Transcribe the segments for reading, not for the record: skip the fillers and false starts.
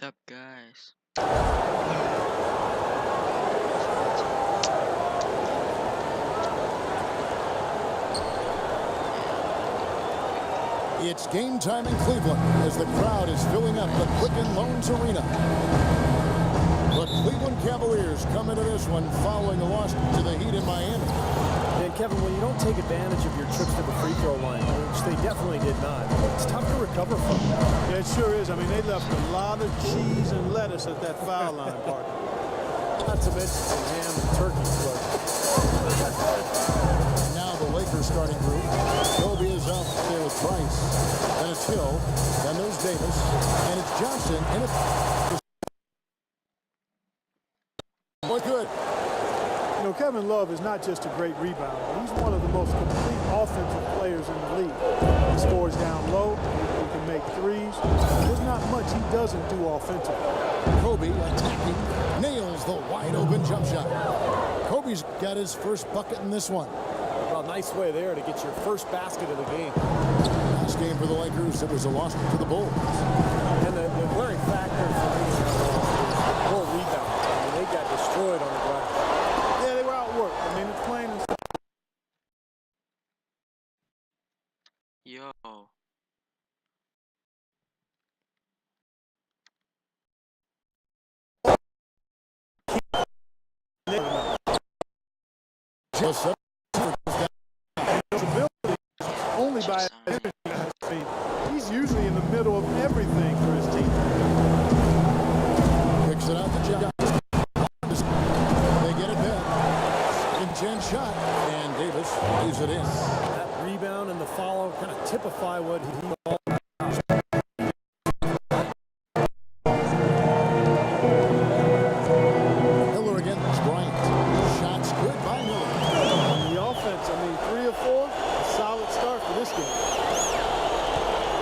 What's up, guys? It's game time in Cleveland as the crowd is filling up the Quicken Loans Arena. The Cleveland Cavaliers come into this one following a loss to the Heat in Miami. And Kevin, when you don't take advantage of your trips to the free throw line, which they definitely did not, it's tough to recover from. Yeah, it sure is. I mean, they left a lot of cheese and lettuce at that foul line, partner. Not to mention some ham and turkey. Now the Lakers starting group. Kobe is out there with Price. Then it's Hill. Then there's Davis. And it's Johnson. And it's... What good? You know, Kevin Love is not just a great rebounder. He's one of the most complete offensive players in the league. He scores down low. He can make threes. There's not much he doesn't do offensively. Kobe attacking. Nails the wide-open jump shot. Kobe's got his first bucket in this one. Well, nice way there to get your first basket of the game. Last game for the Lakers, it was a loss to the Bulls. And the glaring factor for me is the poor rebound. I mean, they got destroyed on the glass. Yeah, they were outworked. I mean, it's plain and simple. Yo. Only by he's usually in the middle of everything for his team. Picks it out to Johnson. They get it back. Intense shot, and Davis leaves it in. That rebound and the follow kind of typify what he all. Miller against Bryant. Shots good by Miller. The offense, I mean, 3 of 4, a solid start for this game.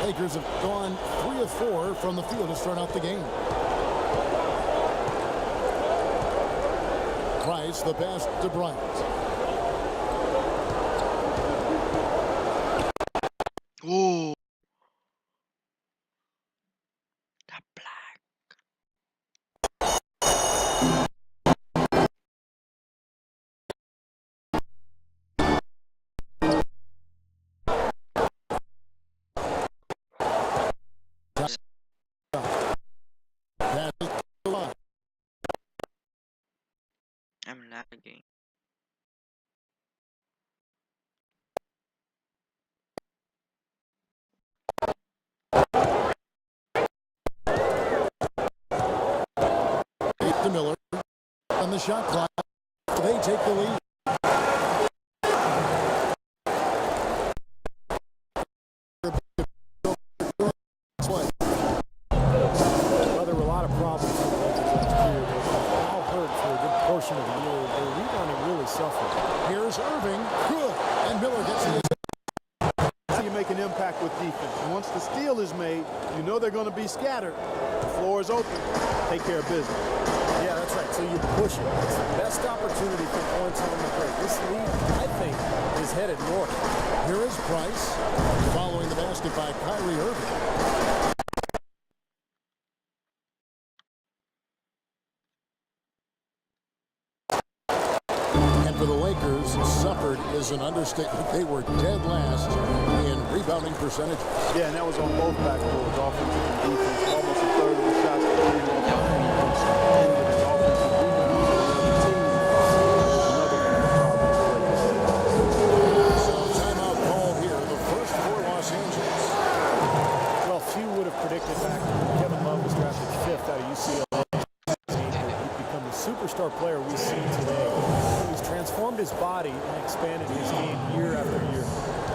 Lakers have gone 3 of 4 from the field to start out the game. Price, the pass to Bryant. Oh. The black. Pass to the line. I'm lagging. To Miller. On the shot clock. They take the lead. Well, there were a lot of problems for the Lakers last year. They were all hurt for a good portion of the year. Their rebounding really suffered. Here's Irving. Good. And Miller gets it. How you make an impact with defense. Once the steal is made, you know they're going to be scattered. The floor is open. Take care of business. Yeah, that's right. So you push it. It's the best opportunity for points on the break. This league, I think, is headed north. Here is Price. Following the basket by Kyrie Irving. And for the Lakers, suffered is an understatement. They were dead last in rebounding percentage. Yeah, and that was on both backboards, offensive and defense. Almost a third of the shots came on offense. Offensive rebounds. So timeout call here, the first for Los Angeles. Well, few would have predicted back when Kevin Love was drafted 5th out of UCLA. He'd become the superstar player we see today. He's transformed his body and expanded his game year after year.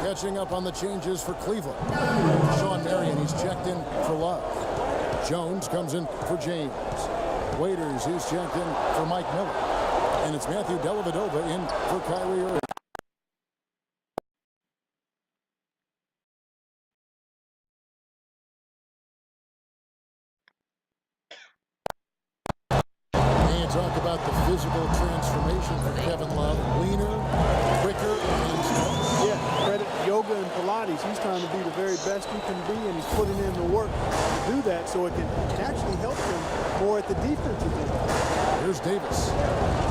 Catching up on the changes for Cleveland. Sean Marion, he's checked in for Love. Jones comes in for James. Waiters, he's checked in for Mike Miller. And it's Matthew Dellavedova in for Kyrie Irving. And talk about the physical transformation for Kevin Love. Leaner, quicker, and Yeah, credit yoga and Pilates. He's trying to be the very best he can be, and he's putting in the work to do that so it can actually help him more at the defensive end. Here's Davis.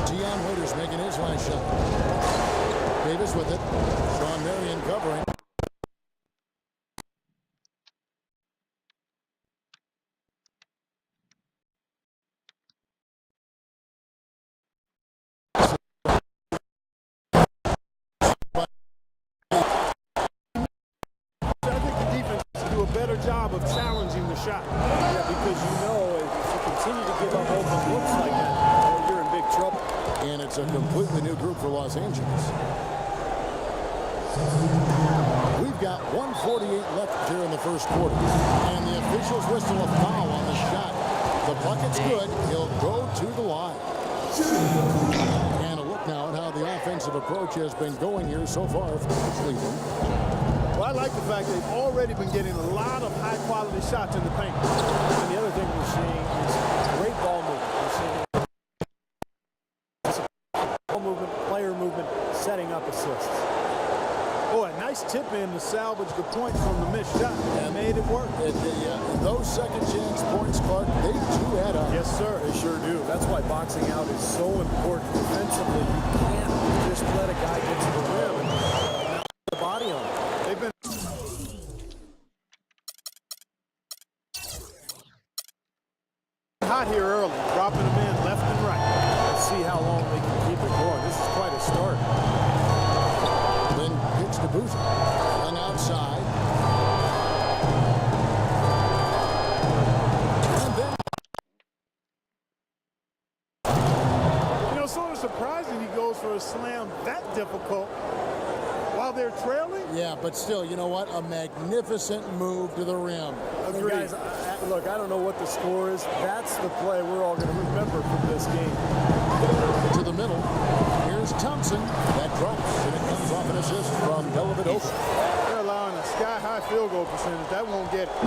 Deion Waiters making his last shot. Davis with it. Sean Marion covering. Better job of challenging the shot. Yeah, because you know if you continue to give up open looks like that, you're in big trouble. And it's a completely new group for Los Angeles. We've got 1:48 left here in the first quarter. And the officials whistle a foul on the shot. The bucket's good. He'll go to the line. And a look now at how the offensive approach has been going here so far for Cleveland. Well, I like the fact they've already been getting a lot of high-quality shots in the paint. And the other thing we're seeing is great ball movement. We're seeing ball movement, player movement, setting up assists. Oh, a nice tip in to salvage the point from the missed shot. And made it work. Those second chance points, Clark, they do add up. Yes, sir. They sure do. That's why boxing out is so important defensively. You can't just let a guy get to the rim and the body on it. They've been hot here early, dropping them in left and right. Let's see how long they can keep it going. This is quite a start. Then pitch to Boozer. And outside. And then. You know, sort of surprising he goes for a slam that difficult while they're trailing. Yeah, but still, you know what? A magnificent move to the rim. Agreed. Guys, look, I don't know what the score is. That's the play we're all going to remember from this game. To the middle. Here's Thompson. That drops, and it comes off an assist from Dellavedova. They're allowing a sky-high field goal percentage. That won't get it.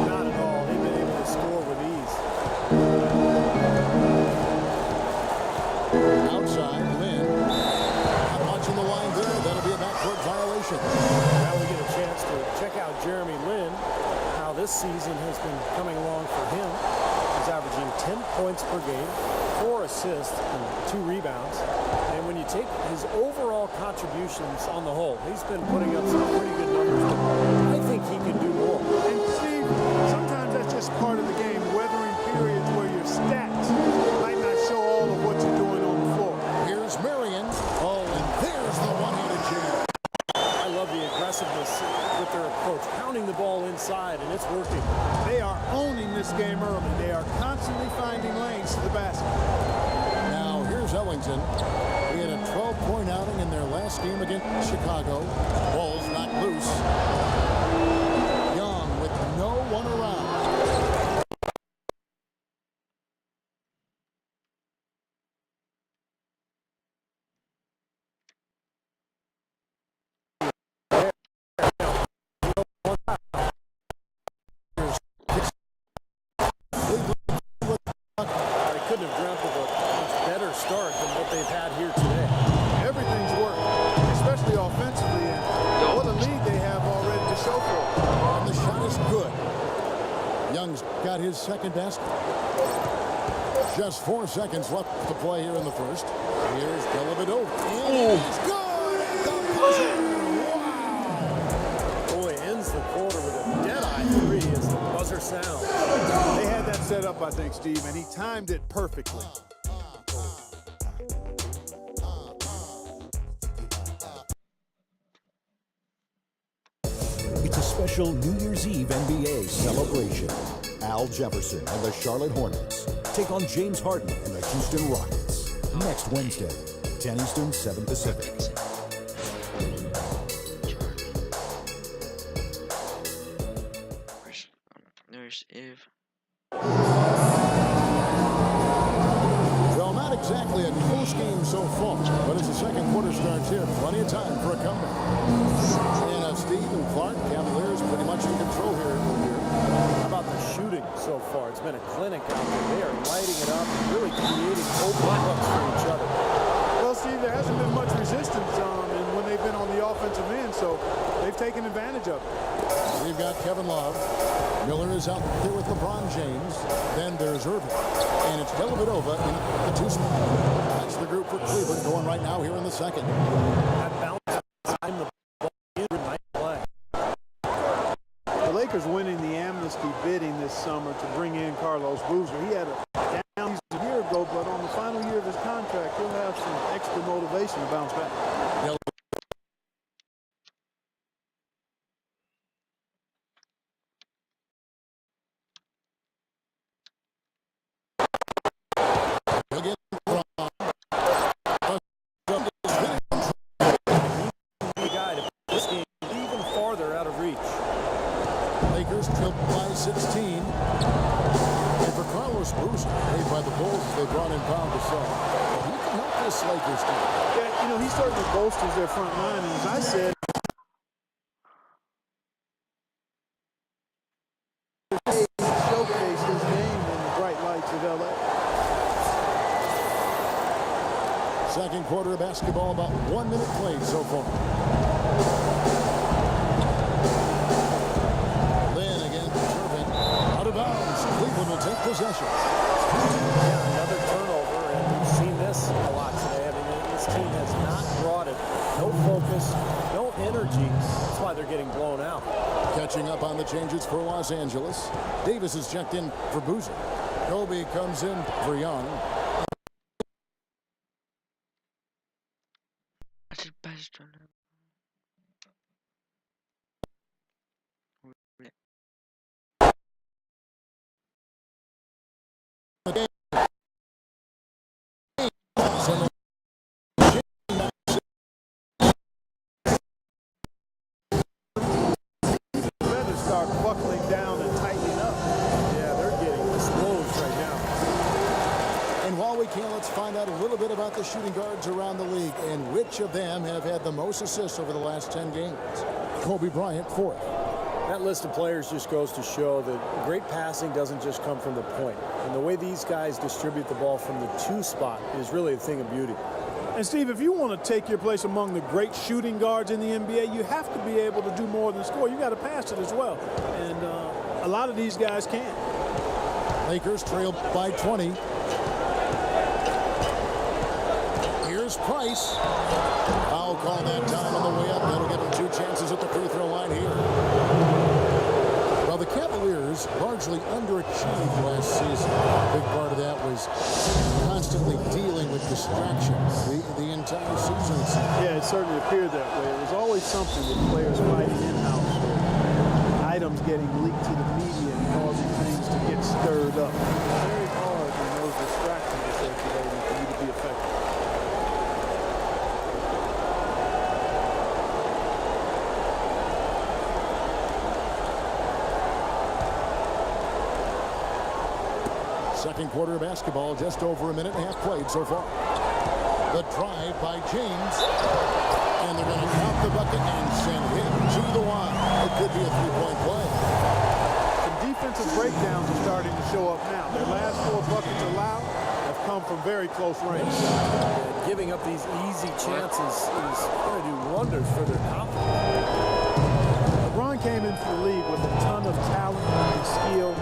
Not at all. They've been able to score with ease. Outside, Lynn. Not watching the line there. That'll be a backcourt violation. Now we get a chance to check out Jeremy Lin. How this season has been coming along for him. He's averaging 10 points per game, 4 assists, and 2 rebounds. And when you take his overall contributions on the whole, he's been putting up some pretty good numbers. But I think he can do more. And Steve, sometimes that's just part of the game, weathering periods where your stats might not show all of what you're doing on the floor. Here's Marion. Oh, and there's the one-handed jam. I love the aggressiveness with their approach, pounding the ball inside, and it's working. They are owning this game early. They are constantly finding lanes to the basket. Now, here's Ellington. He had a 12-point outing in their last game against Chicago. Ball's not loose. Young with no one around. They couldn't have dreamt of a much better start than what they've had here today. Everything's working, especially offensively. And what a lead they have already to show for it. And the shot is good. Young's got his second best. Just 4 seconds left to play here in the first. Here's Dellavedova. And it's good at the buzzer. Wow. Boy, ends the quarter with a dead-eye 3 as the buzzer sounds. They had that set up, I think, Steve, and he timed it perfectly. It's a special New Year's Eve NBA celebration. Al Jefferson and the Charlotte Hornets take on James Harden and the Houston Rockets next Wednesday, 10 Eastern, 7 Pacific. There's Eve. Well, not exactly a close game so far, but as the second quarter starts here, plenty of time for a comeback. And Steve and Clark, Cavaliers pretty much in control here. How about the shooting so far? It's been a clinic out there. They are lighting it up and really creating open looks for each other. Well, Steve, there hasn't been much resistance, and when they've been on the offensive end, so they've taken advantage of it. We've got Kevin Love. Miller is out there with LeBron James. Then there's Irving. And it's Dellavedova in the two spot. That's the group for Cleveland going right now here in the second. That bounce time the ball in, nice play. The Lakers winning the amnesty bidding this summer to bring in Carlos Boozer. He had a down season a year ago, but on the final year of his contract, he'll have some extra motivation to bounce back. Lakers trailed by 16. And for Carlos Boozer, paid by the Bulls, they brought in Paul Gasol. He can help this Lakers team. Yeah, you know, he certainly bolsters their front line. And as I said, showcase his game in the bright lights of L.A. Second quarter of basketball, about 1 minute played so far. Cleveland will take possession. Yeah, another turnover, and we've seen this a lot today. I mean, this team has not brought it. No focus, no energy. That's why they're getting blown out. Catching up on the changes for Los Angeles. Davis is checked in for Boozer. Kobe comes in for Young. Start buckling down and tightening up. Yeah, they're getting exposed right now. And while we can, let's find out a little bit about the shooting guards around the league and which of them have had the most assists over the last 10 games. Kobe Bryant, fourth. That list of players just goes to show that great passing doesn't just come from the point. And the way these guys distribute the ball from the two spot is really a thing of beauty. And, Steve, if you want to take your place among the great shooting guards in the NBA, you have to be able to do more than score. You got to pass it as well. And a lot of these guys can. Lakers trail by 20. Here's Price. Foul call that time on the way up. That'll give him 2 chances at the free throw line here. Well, the Cavaliers largely underachieved last season. A big part of that was constantly dealing with distractions the entire season. Yeah, it certainly appeared that way. It was always something with players fighting in-house. Items getting leaked to the media and causing things to get stirred up. It's very hard when those distractions are circulating for you to be effective. Second quarter of basketball, just over a minute and a half played so far. The drive by James. And they're going to count the bucket and send him to the line. It could be a three-point play. Some defensive breakdowns are starting to show up now. Their last 4 buckets allowed have come from very close range. And giving up these easy chances is going to do wonders for their confidence. LeBron came into the league with a ton of talent and skill,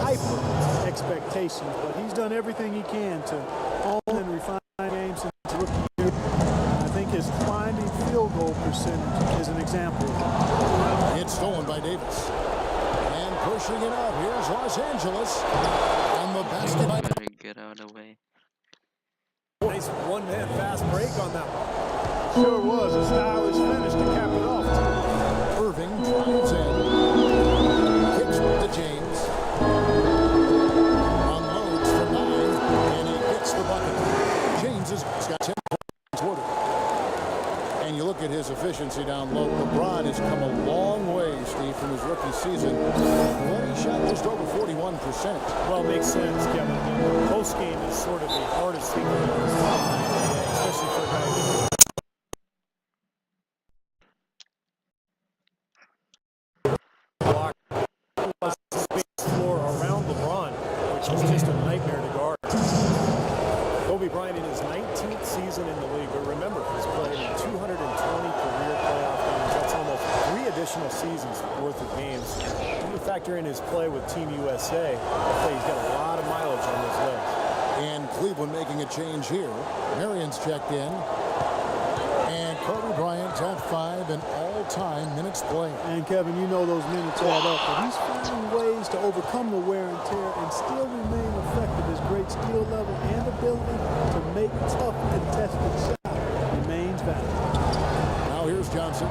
hyper expectations, but he's done everything he can to own and refine games since his rookie year. I think his climbing field goal percentage is an example. It's stolen by Davis. And pushing it up. Here's Los Angeles. And the basket. Get out of the way. Nice one-man fast break on that one. Sure was a stylish finish to cap it off. Irving drives in. Kicks to James. Unloads for 9. And he hits the bucket. James has got 10 points toward it. And you look at his efficiency down low. LeBron has come a long way, Steve, from his rookie season. When he shot just over 41%. Well, it makes sense, Kevin. Post game is sort of the hardest thing to do, especially for a guy. Block was the space floor around LeBron, which is just a nightmare to guard. Go Kobe Bryant in his 19th season in the league, but remember, he's played in 220 career playoff games. That's almost 3 additional seasons worth of games. When you factor in his play with Team USA, I'll tell you, he's got a lot of mileage on those legs. And Cleveland making a change here. Marion's checked in. And Kobe Bryant, top 5 in all-time minutes played. And Kevin, you know those minutes add up, but he's finding ways to overcome the wear and tear and still remain effective. His great skill level and ability to make tough contested shots remains valuable. Now here's Johnson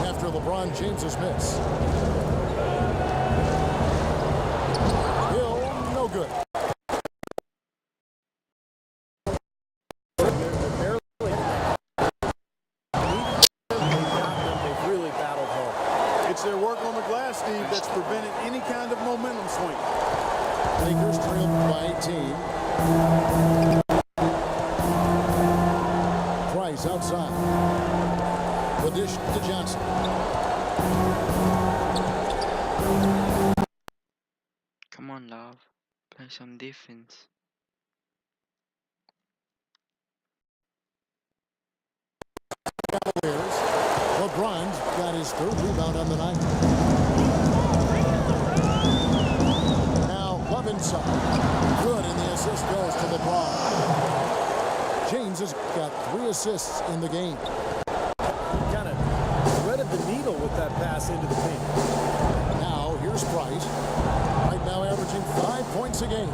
after LeBron James's miss. Hill, no good. It's their work on the glass, Steve, that's prevented any kind of momentum swing. Lakers trailed by 18. Price outside. The dish to Johnson. Come on, love. Play some defense. Cavaliers. LeBron's got his 3rd rebound on the night. Now Love inside. Good, and the assist goes to LeBron. James has got 3 assists in the game. Kind of threaded the needle with that pass into the paint. Now here's Price. Right now averaging 5 points a game.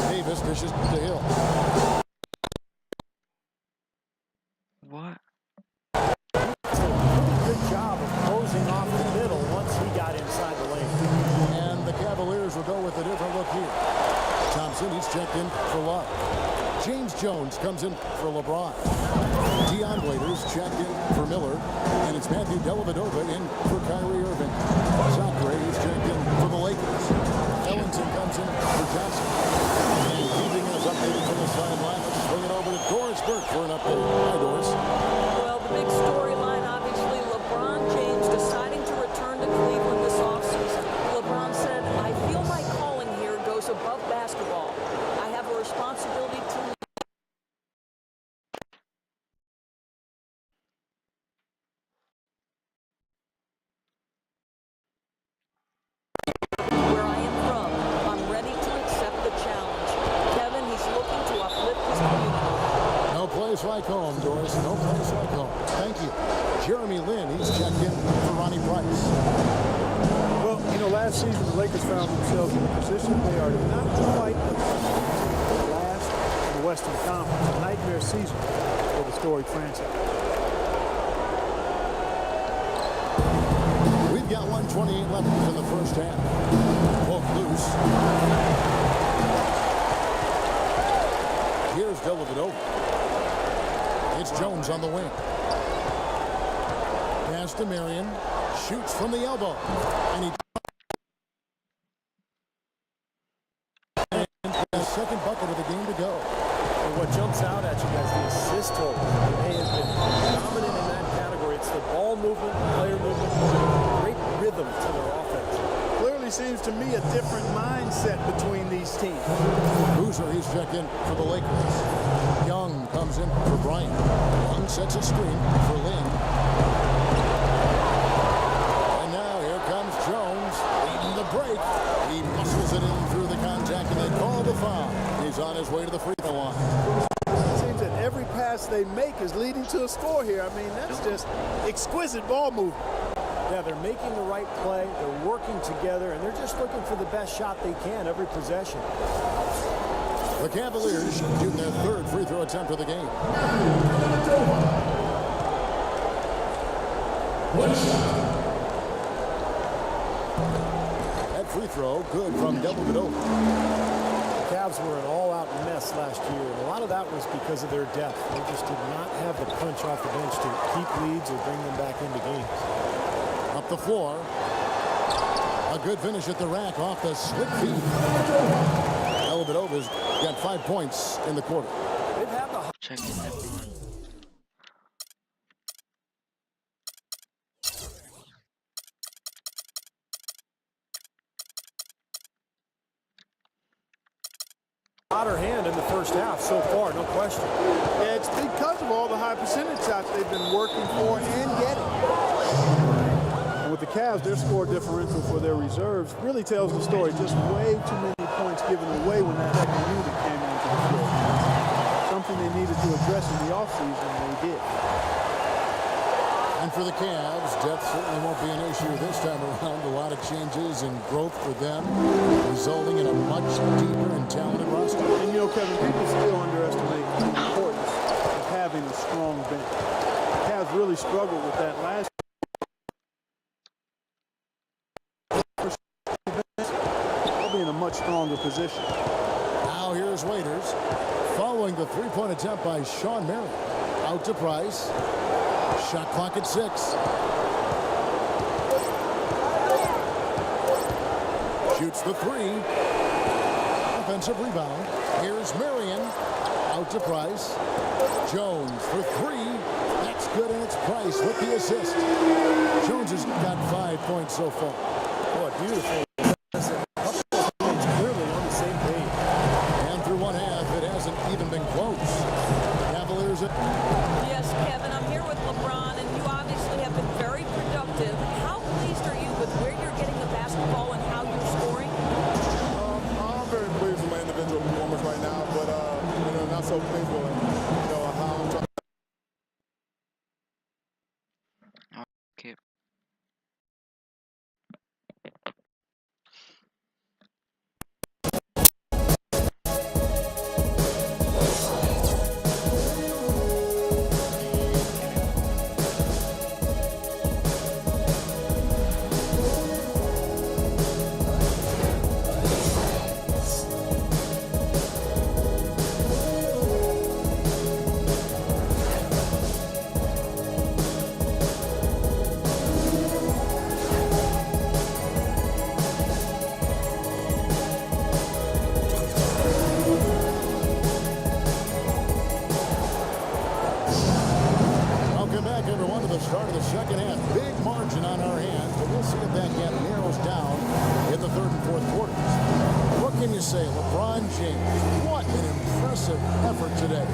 Davis dishes to Hill. What? Good job of closing off the middle once he got inside the lane. And the Cavaliers will go with a different look here. Thompson, he's checked in for Love. James Jones comes in for LeBron. Dion Waiters checked in for Miller. And it's Matthew Dellavedova in for Kyrie Irving. Zachary is checked in for the Lakers. Ellington comes in for Johnson. And keeping us updated from the sideline, let's bring it over to Doris Burke for an update. Hi, Doris. Well, the big storyline, obviously, LeBron James deciding to return to Cleveland this offseason. LeBron said, I feel my calling here goes above basketball. I have a responsibility to where I am from. I'm ready to accept the challenge. Kevin, he's looking to uplift his community. No place like home, Doris. No place like home. Thank you. Jeremy Lin, he's checked in for Ronnie Price. Well, you know, last season the Lakers found themselves in a position they are not quite last in the Western Conference. A nightmare season for the storied franchise. We've got 1:28 left in the first half. Both loose. Here's Dellavedova. It's Jones on the wing. Pass to Marion. Shoots from the elbow. And he... And the second bucket of the game to go. And what jumps out at you guys, the assist total. They have been dominant in that category. It's the ball movement, player movement, great rhythm to their offense. Clearly seems to me a different mindset between these teams. Boozer, he's checked in for the Lakers. Young comes in for Bryant. Young sets a screen for Lin. And now here comes Jones leading the break. He muscles it in through the contact, and they call the foul. He's on his way to the free throw line. It seems that every pass they make is leading to a score here. I mean, that's just exquisite ball movement. Yeah, they're making the right play, they're working together, and they're just looking for the best shot they can every possession. The Cavaliers shooting their 3rd free throw attempt of the game. That free throw good from Dellavedova. The Cavs were an all-out mess last year, and a lot of that was because of their depth. They just did not have the punch off the bench to keep leads or bring them back into games. Up the floor. A good finish at the rack off the slick feed. Dellavedova's got 5 points in the quarter. They've had the Check in everyone. hotter hand in the first half so far, no question. Yeah, it's because of all the high percentage shots they've been working for and getting. And with the Cavs, their score differential for their reserves really tells the story. Just way too many points given away when that second unit came onto the floor. Something they needed to address in the offseason, and they did. And for the Cavs, depth certainly won't be an issue this time around. A lot of changes and growth for them, resulting in a much deeper and talented roster. And you know, Kevin, people still underestimate the importance of having a strong bench. The Cavs really struggled with that last year. They'll be in a much stronger position. Now here's Waiters, following the three-point attempt by Sean Marion. Out to Price. Shot clock at 6. Shoots the 3. Offensive rebound. Here's Marion. Out to Price. Jones for 3. That's good, and it's Price with the assist. Jones has got 5 points so far. Boy, beautiful. Clearly on the same page. And through one half, it hasn't even been close. Cavaliers at... Yes, Kevin, I'm here with LeBron, and you obviously have been very productive. How pleased are you with where you're getting the basketball and how you're scoring? I'm very pleased with my individual performance right now, but not so pleased with how I'm trying. Okay. Welcome back, everyone, to the start of the second half. Big margin on our hands, but we'll see if that gap narrows down in the third and fourth quarters. What can you say? LeBron James, what an impressive effort today.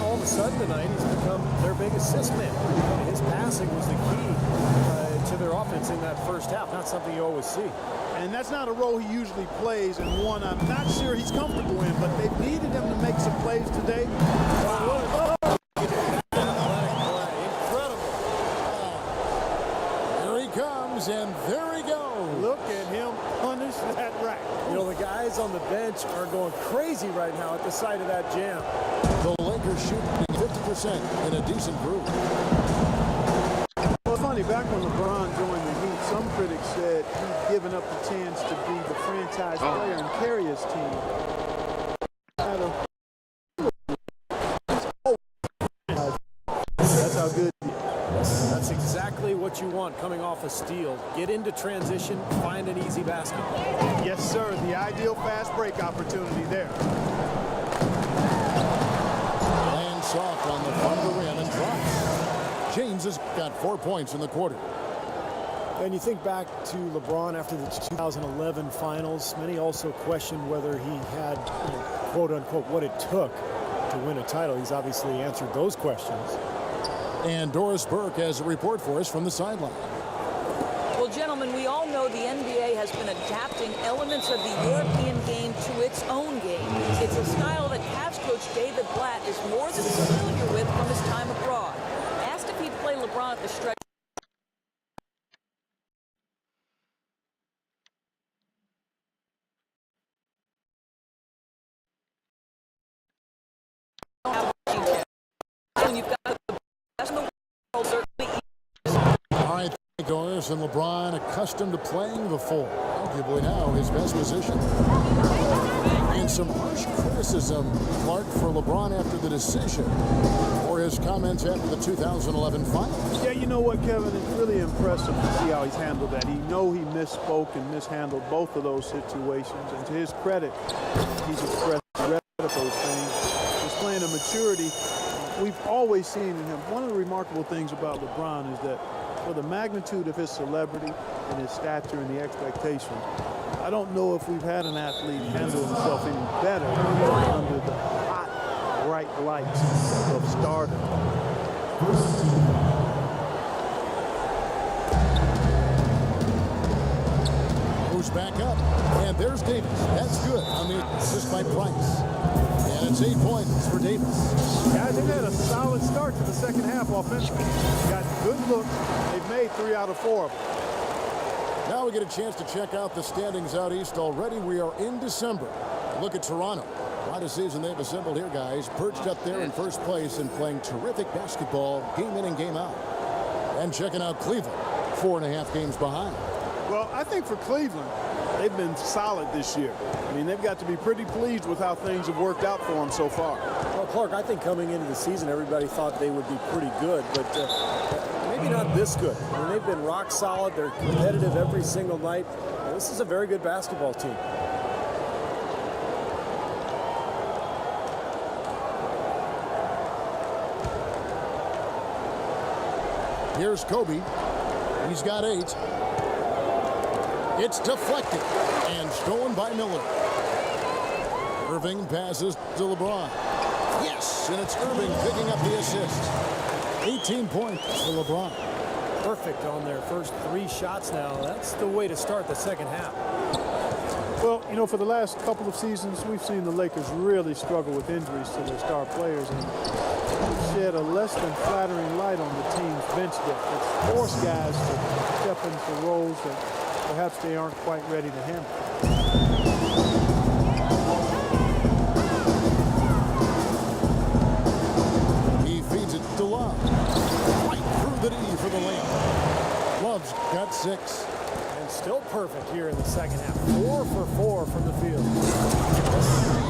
All of a sudden tonight, he's become their big assist man. His passing was the key to their offense in that first half. Not something you always see. And that's not a role he usually plays, and one I'm not sure he's comfortable in, but they needed him to make some plays today. Wow. And there he goes. Look at him punish that rack. You know, the guys on the bench are going crazy right now at the sight of that jam. The Lakers shooting 50% in a decent group. Well, funny, back when LeBron joined the Heat, some critics said he'd given up the chance to be the franchise player and carry his team. That's how good he is. That's exactly what you want coming off a steal. Get into transition, find an easy basket. Yes, sir. The ideal fast break opportunity there. Lands soft on the front of the rim and drops. James has got 4 points in the quarter. And you think back to LeBron after the 2011 finals, many also questioned whether he had, quote unquote, what it took to win a title. He's obviously answered those questions. And Doris Burke has a report for us from the sideline. Well, gentlemen, we all know the NBA has been adapting elements of the European game to its own game. It's a style that Cavs coach David Blatt is more than familiar with from his time abroad. Asked if he'd play LeBron at the stretch. When you've got the best in the world, certainly. All right, Doris, and LeBron accustomed to playing the four. Arguably now his best position. And some harsh criticism, Clark, for LeBron after the decision or his comments after the 2011 finals. Yeah, you know what, Kevin? It's really impressive to see how he's handled that. He misspoke and mishandled both of those situations. And to his credit, he's expressed regret of those things. Displaying a maturity we've always seen in him. One of the remarkable things about LeBron is that for the magnitude of his celebrity and his stature and the expectation, I don't know if we've had an athlete handle himself any better under the hot, bright lights of stardom. Moves back up, and there's Davis. That's good on the assist by Price. And it's 8 points for Davis. Guys, they've had a solid start to the second half offensively. Got good looks. They've made 3 out of 4 of them. Now we get a chance to check out the standings out east already. We are in December. Look at Toronto. Quite a season they've assembled here, guys. Perched up there in first place and playing terrific basketball game in and game out. And checking out Cleveland, 4.5 games behind. Well, I think for Cleveland, they've been solid this year. I mean, they've got to be pretty pleased with how things have worked out for them so far. Well, Clark, I think coming into the season, everybody thought they would be pretty good, but maybe not this good. I mean, they've been rock solid. They're competitive every single night. And this is a very good basketball team. Here's Kobe. He's got 8. It's deflected and stolen by Miller. Irving passes to LeBron. Yes, and it's Irving picking up the assist. 18 points for LeBron. Perfect on their first 3 shots now. That's the way to start the second half. Well, you know, for the last couple of seasons, we've seen the Lakers really struggle with injuries to their star players and shed a less than flattering light on the team's bench depth. It's forced guys to step into roles that perhaps they aren't quite ready to handle. He feeds it to Love. Right through the D for the layup. Love's got 6. And still perfect here in the second half. 4 for 4 from the field.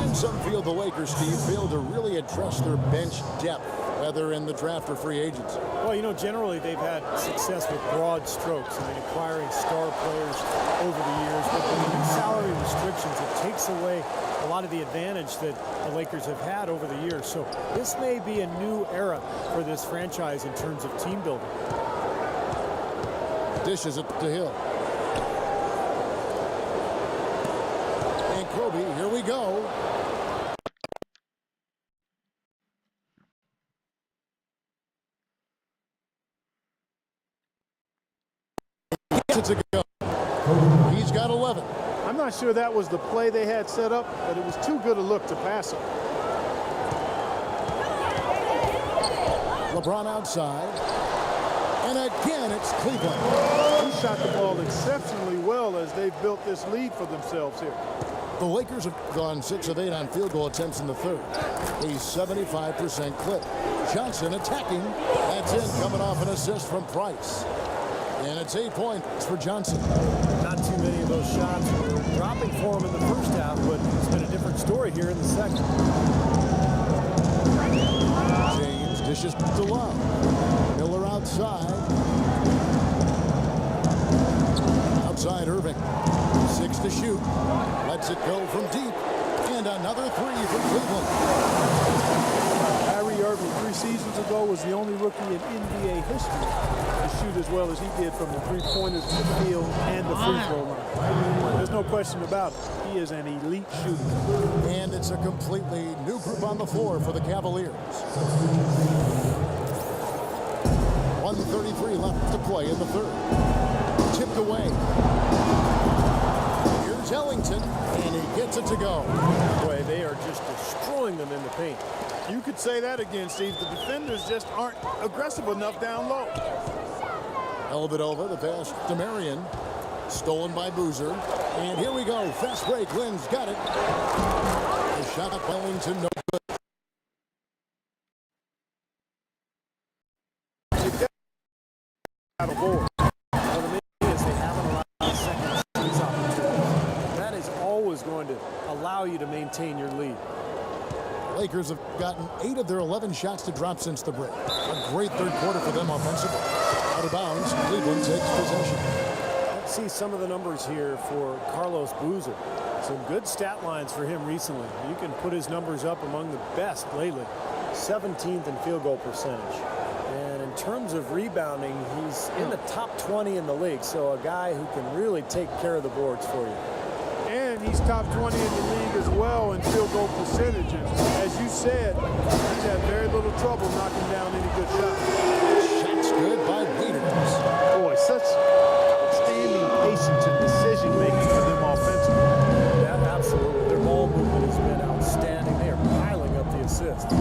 In some field, the Lakers, Steve, failed to really address their bench depth, whether in the draft or free agents. Well, you know, generally they've had success with broad strokes. I mean, acquiring star players over the years. But with salary restrictions, it takes away a lot of the advantage that the Lakers have had over the years. So this may be a new era for this franchise in terms of team building. Dishes it to Hill. And Kobe, here we go. It's a go. He's got 11. I'm not sure that was the play they had set up, but it was too good a look to pass him. LeBron outside. And again, it's Cleveland. He shot the ball exceptionally well as they've built this lead for themselves here. The Lakers have gone 6 of 8 on field goal attempts in the third. A 75% clip. Johnson attacking. That's in, coming off an assist from Price. And it's 8 points for Johnson. Not too many of those shots were dropping for him in the first half, but it's been a different story here in the second. James dishes to Love. Miller outside. Outside Irving. 6 to shoot. Lets it go from deep. And another 3 for Cleveland. Kyrie Irving 3 seasons ago was the only rookie in NBA history to shoot as well as he did from the three-pointers, the field, and the free throw line. There's no question about it. He is an elite shooter. And it's a completely new group on the floor for the Cavaliers. 1:33 left to play in the third. Tipped away. Here's Ellington, and he gets it to go. Boy, they are just destroying them in the paint. You could say that again, Steve. The defenders just aren't aggressive enough down low. Elvedova, the pass to Marion. Stolen by Boozer. And here we go. Fast break. Lynn's got it. The shot at Ellington, no good. Out of board. Well, the main thing is they haven't allowed a second chance opportunity. That is always going to allow you to maintain your lead. Lakers have gotten 8 of their 11 shots to drop since the break. A great third quarter for them offensively. Out of bounds, Cleveland takes possession. Let's see some of the numbers here for Carlos Boozer. Some good stat lines for him recently. You can put his numbers up among the best lately. 17th in field goal percentage. And in terms of rebounding, he's in the top 20 in the league. So a guy who can really take care of the boards for you. top 20 in the league as well in field goal percentages. As you said, he's had very little trouble knocking down any good shots. Shots good by Waiters. Boy, such outstanding patience and decision-making for them offensively. Yeah, absolutely. Their ball movement has been outstanding. They are piling up the assists.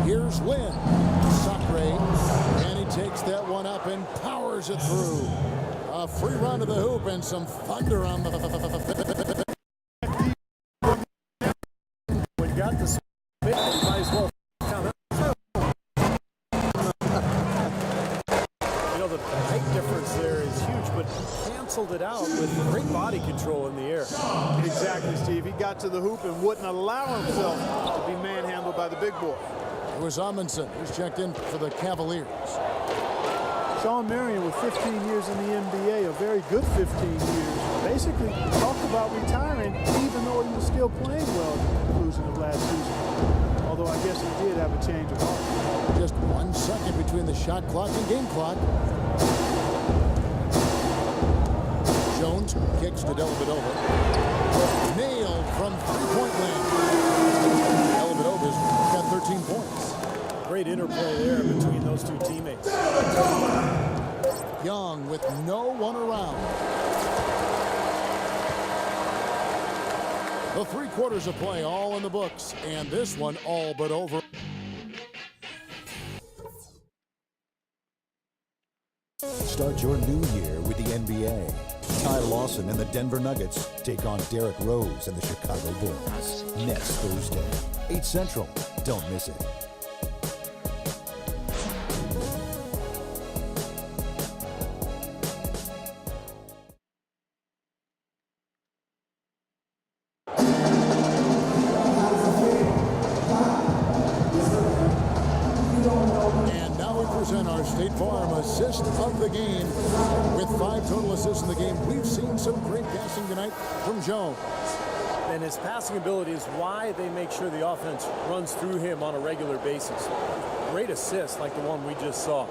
Here's Lynn. Sacre. And he takes that one up and powers it through. A free run to the hoop and some thunder on the... When you got the spin, you might as well count it. You know, the height difference there is huge, but he canceled it out with great body control in the air. Exactly, Steve. He got to the hoop and wouldn't allow himself to be manhandled by the big boy. It was Amundsen who's checked in for the Cavaliers. Shawn Marion with 15 years in the NBA, a very good 15 years. Basically talked about retiring even though he was still playing well at the conclusion of last season. Although I guess he did have a change of heart. Just 1 second between the shot clock and game clock. Jones kicks to Dellavedova. Nailed from three-point land. Dellavedova's got 13 points. Great interplay there between those two teammates. Young with no one around. The 3 quarters of play all in the books, and this one all but over. Start your new year with the NBA. Ty Lawson and the Denver Nuggets take on Derrick Rose and the Chicago Bulls. Next Thursday, 8 Central. Don't miss it. And now we present our State Farm assist of the game. With 5 total assists in the game, we've seen some great passing tonight from Jones. And his passing ability is why they make sure the offense runs through him on a regular basis. Great assist like the one we just saw.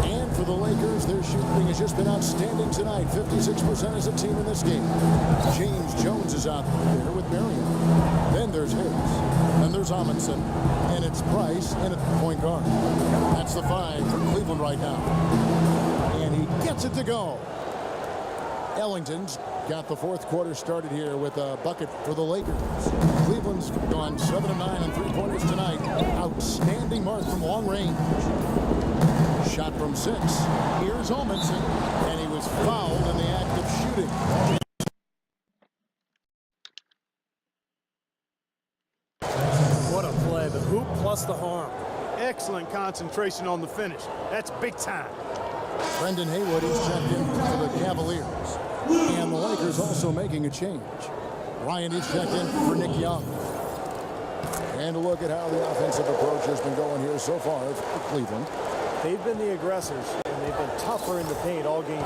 And for the Lakers, their shooting has just been outstanding tonight. 56% as a team in this game. James Jones is out there with Marion. Then there's Hayes. Then there's Amundsen. And it's Price in at the point guard. That's the 5 for Cleveland right now. And he gets it to go. Ellington's got the 4th quarter started here with a bucket for the Lakers. Cleveland's gone 7 of 9 on 3-pointers tonight. Outstanding mark from long range. Shot from 6. Here's Amundsen, and he was fouled in the act of shooting. What a play. The hoop plus the harm. Excellent concentration on the finish. That's big time. Brendan Haywood is checked in for the Cavaliers. And the Lakers also making a change. Ryan is checked in for Nick Young. And a look at how the offensive approach has been going here so far for Cleveland. They've been the aggressors, and they've been tougher in the paint all game.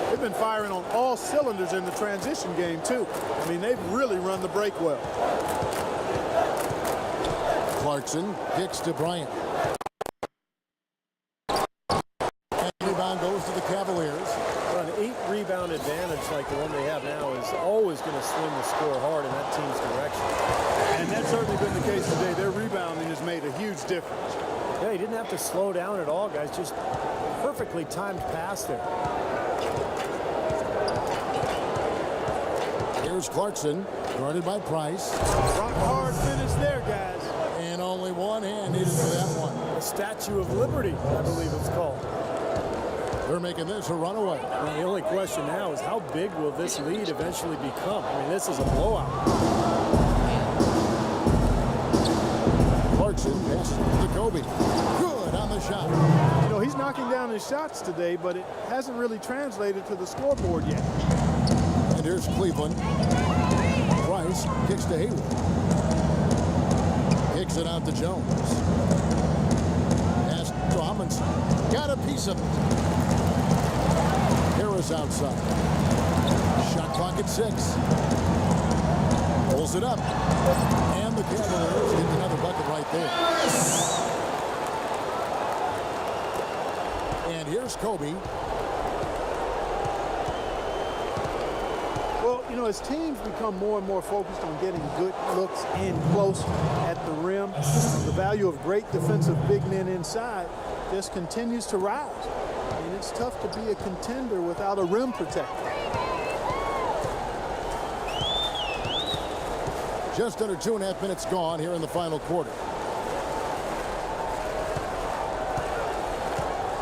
They've been firing on all cylinders in the transition game, too. I mean, they've really run the break well. Clarkson kicks to Bryant. And rebound goes to the Cavaliers. An 8-rebound advantage like the one they have now is always going to swing the score hard in that team's direction. And that's certainly been the case today. Their rebounding has made a huge difference. Yeah, he didn't have to slow down at all, guys. Just perfectly timed pass there. Here's Clarkson, guarded by Price. Rock hard finish there, guys. And only one hand needed for that one. The Statue of Liberty, I believe it's called. They're making this a runaway. And the only question now is how big will this lead eventually become? I mean, this is a blowout. Clarkson passes to Kobe. Good on the shot. You know, he's knocking down his shots today, but it hasn't really translated to the scoreboard yet. And here's Cleveland. Price kicks to Haywood. Kicks it out to Jones. Pass to Amundsen. Got a piece of it. Harris outside. Shot clock at 6. Pulls it up. And the Cavaliers get another bucket right there. And here's Kobe. Well, you know, as teams become more and more focused on getting good looks in close at the rim, the value of great defensive big men inside just continues to rise. I mean, it's tough to be a contender without a rim protector. Just under 2.5 minutes gone here in the final quarter.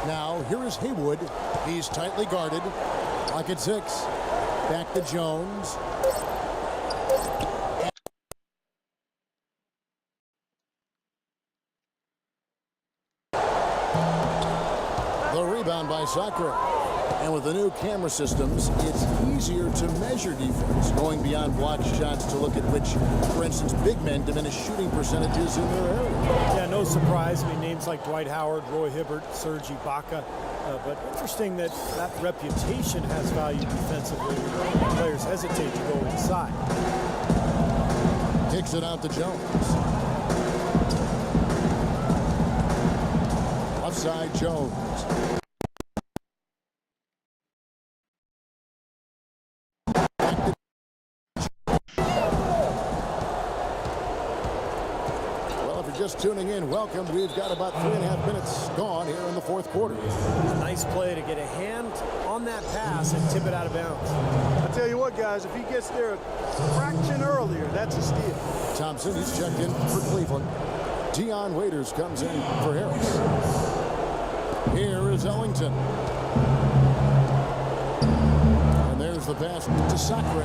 Now, here is Haywood. He's tightly guarded. Clock at 6. Back to Jones. The rebound by Sacre. And with the new camera systems, it's easier to measure defense, going beyond block shots to look at which, for instance, big men diminish shooting percentages in their area. Yeah, no surprise. I mean, names like Dwight Howard, Roy Hibbert, Serge Ibaka. But interesting that that reputation has value defensively. Players hesitate to go inside. Kicks it out to Jones. Left side, Jones. Just tuning in, welcome. We've got about 3.5 minutes gone here in the fourth quarter. A nice play to get a hand on that pass and tip it out of bounds. I tell you what, guys, if he gets there a fraction earlier, that's a steal. Thompson, he's checked in for Cleveland. Dion Waiters comes in for Harris. Here is Ellington. And there's the pass to Sacre.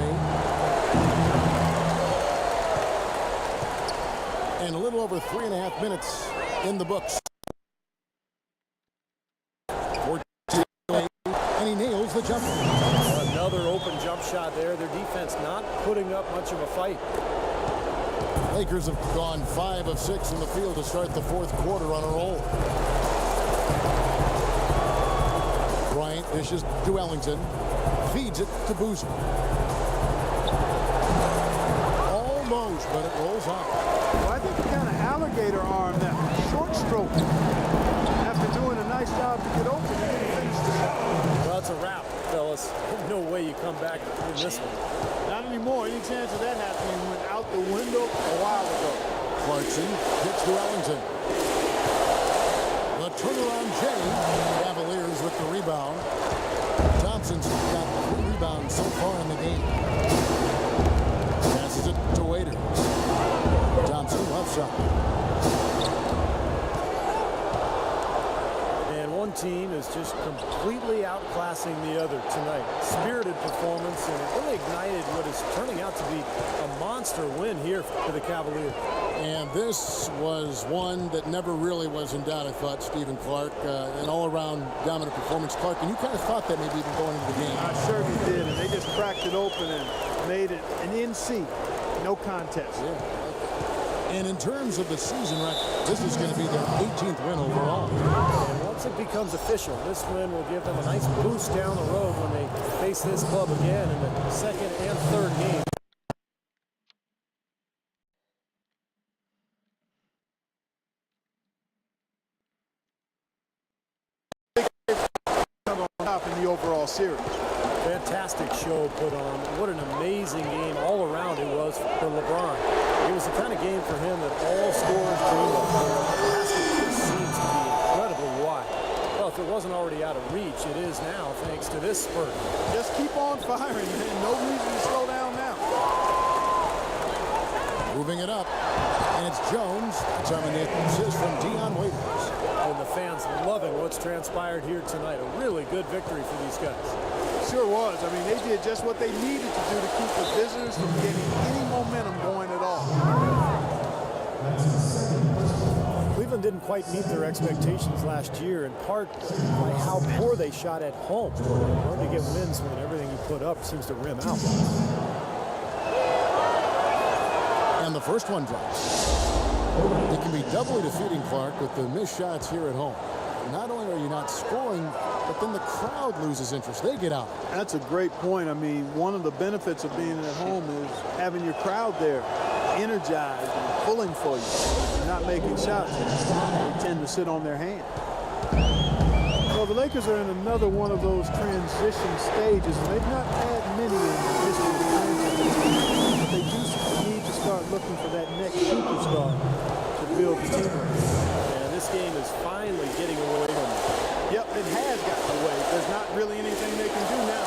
And a little over 3.5 minutes in the books. And he nails the jumper. Another open jump shot there. Their defense not putting up much of a fight. Lakers have gone 5 of 6 in the field to start the fourth quarter on a roll. Bryant dishes to Ellington. Feeds it to Boozer. Almost, but it rolls on. Well, I think he kind of alligator arm that short stroke. After doing a nice job to get open, he didn't finish the shot. Well, it's a wrap, fellas. No way you come back from this one. Not anymore. Any chance of that happening went out the window a while ago. Clarkson hits to Ellington. The turnaround J. Cavaliers with the rebound. Thompson's got 3 rebounds so far in the game. Passes it to Waiters. Thompson left side. And one team is just completely outclassing the other tonight. Spirited performance, and it really ignited what is turning out to be a monster win here for the Cavaliers. And this was one that never really was in doubt, I thought, Stephen Clark. An all-around dominant performance. Clark, and you kind of thought that maybe even going into the game. I certainly did, and they just cracked it open and made it an NC. No contest. Yeah. And in terms of the season record, this is going to be their 18th win overall. And once it becomes official, this win will give them a nice boost down the road when they face this club again in the second and third game. On top in the overall series. Fantastic show put on. What an amazing game all around it was for LeBron. It was the kind of game for him that all scorers dream of. The basket just seems to be incredibly wide. Well, if it wasn't already out of reach, it is now thanks to this spurt. Just keep on firing, man. No reason to slow down now. Moving it up. And it's Jones. Tommy assist from Dion Waiters. And the fans loving what's transpired here tonight. A really good victory for these guys. Sure was. I mean, they did just what they needed to do to keep the visitors from getting any momentum going at all. Cleveland didn't quite meet their expectations last year, in part by how poor they shot at home. Hard to get wins when everything you put up seems to rim out. And the first one drops. It can be doubly defeating, Clark, with the missed shots here at home. Not only are you not scoring, but then the crowd loses interest. They get out. That's a great point. I mean, one of the benefits of being at home is having your crowd there energized and pulling for you. If you're not making shots, they tend to sit on their hands. Well, the Lakers are in another one of those transition stages, and they've not had many in the history of the franchise. But they do need to start looking for that next superstar to build the team around. And this game is finally getting away from them. Yep, it has gotten away. There's not really anything they can do now.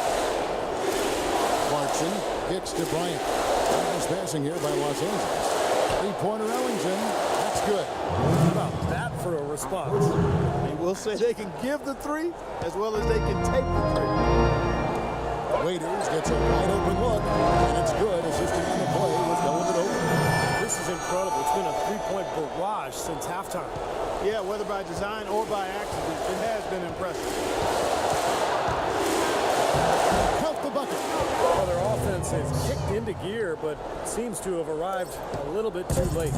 Clarkson kicks to Bryant. Nice passing here by Los Angeles. Three-pointer Ellington. That's good. How about that for a response? And we'll say they can give the three as well as they can take the three. Waiters gets a wide open look, and it's good. Assisting on the play was going it over. This is incredible. It's been a three-point barrage since halftime. Yeah, whether by design or by accident, it has been impressive. Count the bucket. Well, their offense has kicked into gear, but seems to have arrived a little bit too late.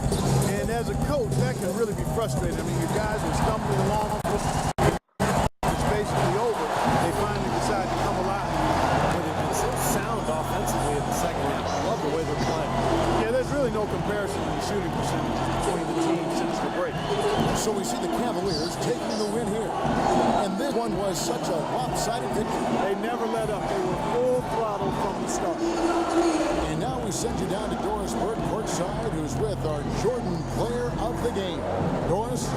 And as a coach, that can really be frustrating. I mean, your guys are stumbling along. It's basically over. They finally decide to come alive. But they've been so sound offensively in the second half. I love the way they're playing. Yeah, there's really no comparison in the shooting percentage between the teams since the break. So we see the Cavaliers taking the win here. And this one was such a lopsided victory. They never let up. They were full throttle from the start. And now we send you down to Doris Burke courtside, who's with our Jordan player of the game. Doris?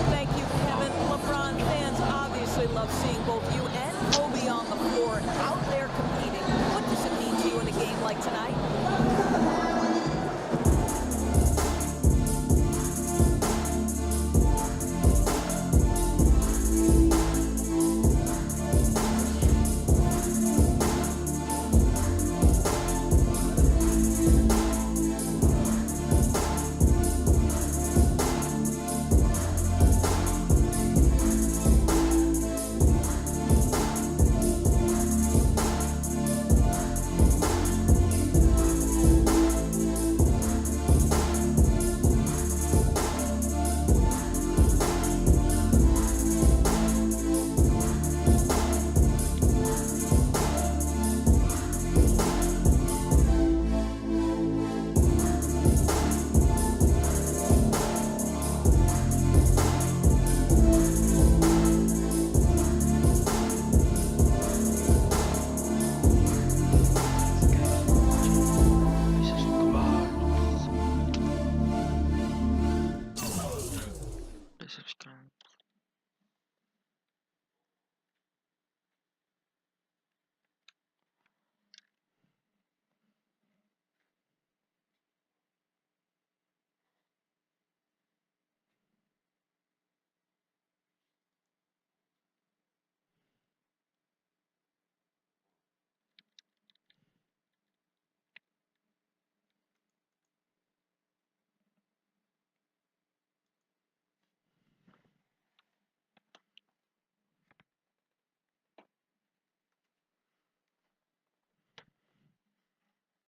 Thank you, Kevin. LeBron fans obviously love seeing both you and Kobe on the floor out there competing. What does it mean to you in a game like tonight?